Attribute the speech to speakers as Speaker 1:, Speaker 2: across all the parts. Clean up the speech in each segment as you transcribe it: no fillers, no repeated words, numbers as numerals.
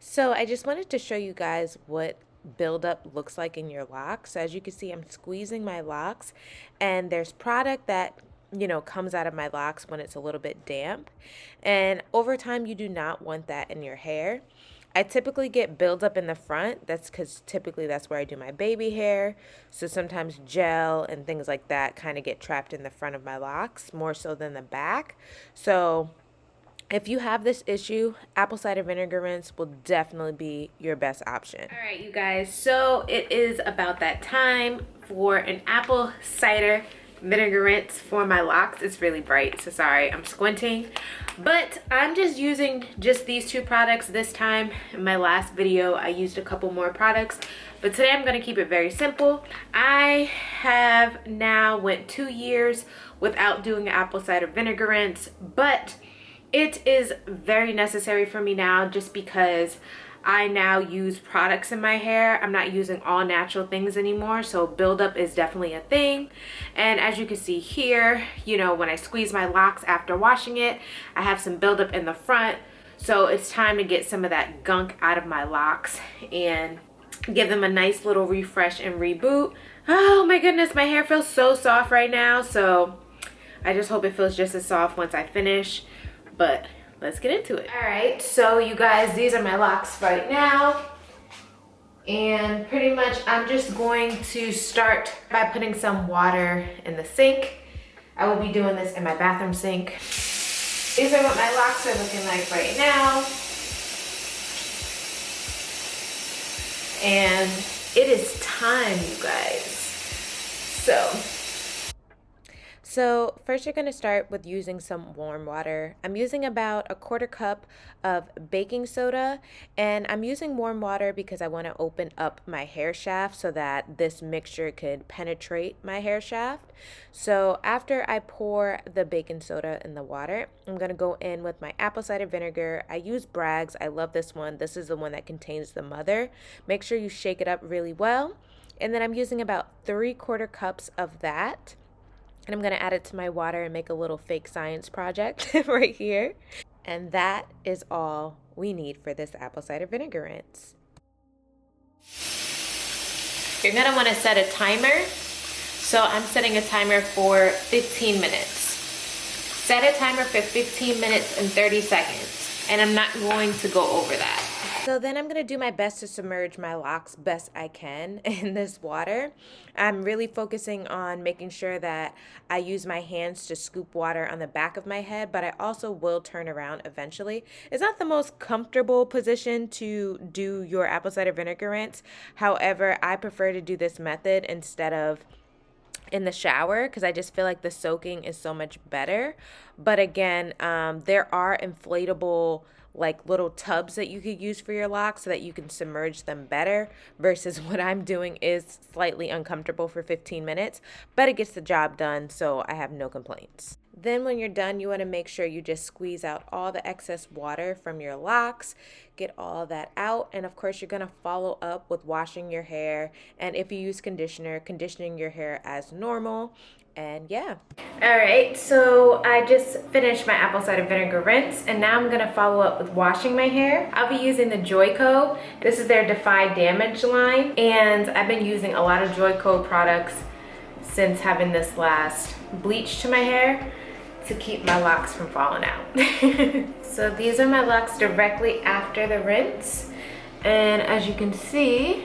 Speaker 1: So I just wanted to show you guys what buildup looks like in your locks. So as you can see, I'm squeezing my locks, and there's product that comes out of my locks when it's a little bit damp. And over time, you do not want that in your hair. I typically get buildup in the front. That's because typically that's where I do my baby hair. So sometimes gel and things like that kind of get trapped in the front of my locks more so than the back. So if you have this issue, apple cider vinegar rinse will definitely be your best option. All right, you guys, so it is about that time for an apple cider vinegar rinse for my locks. It's really bright, so sorry, I'm squinting. But I'm just using just these two products this time. In my last video, I used a couple more products, but today I'm gonna keep it very simple. I have now went 2 years without doing an apple cider vinegar rinse, but it is very necessary for me now just because I now use products in my hair. I'm not using all natural things anymore, so buildup is definitely a thing. And as you can see here, when I squeeze my locks after washing it, I have some buildup in the front. So it's time to get some of that gunk out of my locks and give them a nice little refresh and reboot. Oh my goodness, my hair feels so soft right now. So I just hope it feels just as soft once I finish. But let's get into it. All right, so you guys, these are my locks right now. And pretty much I'm just going to start by putting some water in the sink. I will be doing this in my bathroom sink. These are what my locks are looking like right now. And it is time, you guys. So first you're going to start with using some warm water. I'm using about a 1/4 cup of baking soda, and I'm using warm water because I want to open up my hair shaft so that this mixture could penetrate my hair shaft. So after I pour the baking soda in the water, I'm going to go in with my apple cider vinegar. I use Bragg's. I love this one. This is the one that contains the mother. Make sure you shake it up really well. And then I'm using about 3/4 cups of that. And I'm going to add it to my water and make a little fake science project right here. And that is all we need for this apple cider vinegar rinse. You're going to want to set a timer. So I'm setting a timer for 15 minutes. Set a timer for 15 minutes and 30 seconds. And I'm not going to go over that. So then I'm going to do my best to submerge my locks best I can in this water. I'm really focusing on making sure that I use my hands to scoop water on the back of my head, but I also will turn around eventually. It's not the most comfortable position to do your apple cider vinegar rinse. However, I prefer to do this method instead of in the shower because I just feel like the soaking is so much better. But again, there are inflatable like little tubs that you could use for your locks so that you can submerge them better versus what I'm doing is slightly uncomfortable for 15 minutes, but it gets the job done, so I have no complaints. Then when you're done, you want to make sure you just squeeze out all the excess water from your locks, get all that out, and of course you're going to follow up with washing your hair, and if you use conditioner, conditioning your hair as normal. And yeah. All right, so I just finished my apple cider vinegar rinse, and now I'm gonna follow up with washing my hair. I'll be using the Joico. This is their Defy Damage line, and I've been using a lot of Joico products since having this last bleach to my hair to keep my locks from falling out. So these are my locks directly after the rinse, and as you can see,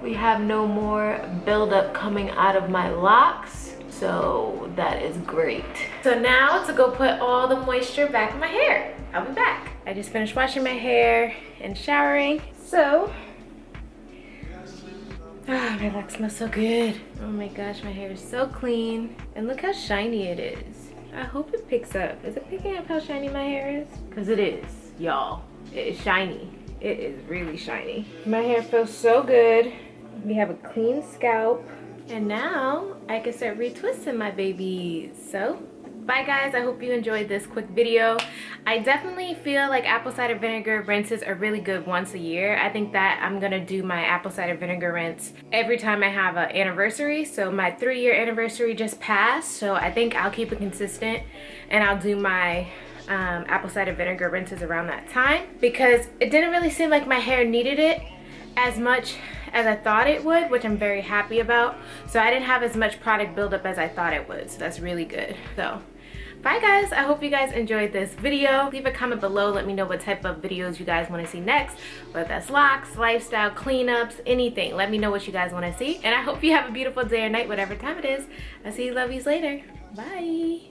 Speaker 1: we have no more buildup coming out of my locks, so that is great. So now to go put all the moisture back in my hair. I'll be back. I just finished washing my hair and showering. So, my locks smell so good. Oh my gosh, my hair is so clean. And look how shiny it is. I hope it picks up. Is it picking up how shiny my hair is? Because it is, y'all. It is shiny. It is really shiny. My hair feels so good. We have a clean scalp. And now I can start retwisting my babies. So, bye guys. I hope you enjoyed this quick video. I definitely feel like apple cider vinegar rinses are really good once a year. I think that I'm gonna do my apple cider vinegar rinse every time I have an anniversary. So my 3-year anniversary just passed. So I think I'll keep it consistent and I'll do my apple cider vinegar rinses around that time because it didn't really seem like my hair needed it as much as I thought it would, which I'm very happy about. So I didn't have as much product buildup as I thought it would, so that's really good. So bye guys, I hope you guys enjoyed this video. Leave a comment below, let me know what type of videos you guys want to see next, whether that's locks, lifestyle, cleanups, anything. Let me know what you guys want to see, and I hope you have a beautiful day or night, whatever time it is. I'll see you lovelies later. Bye.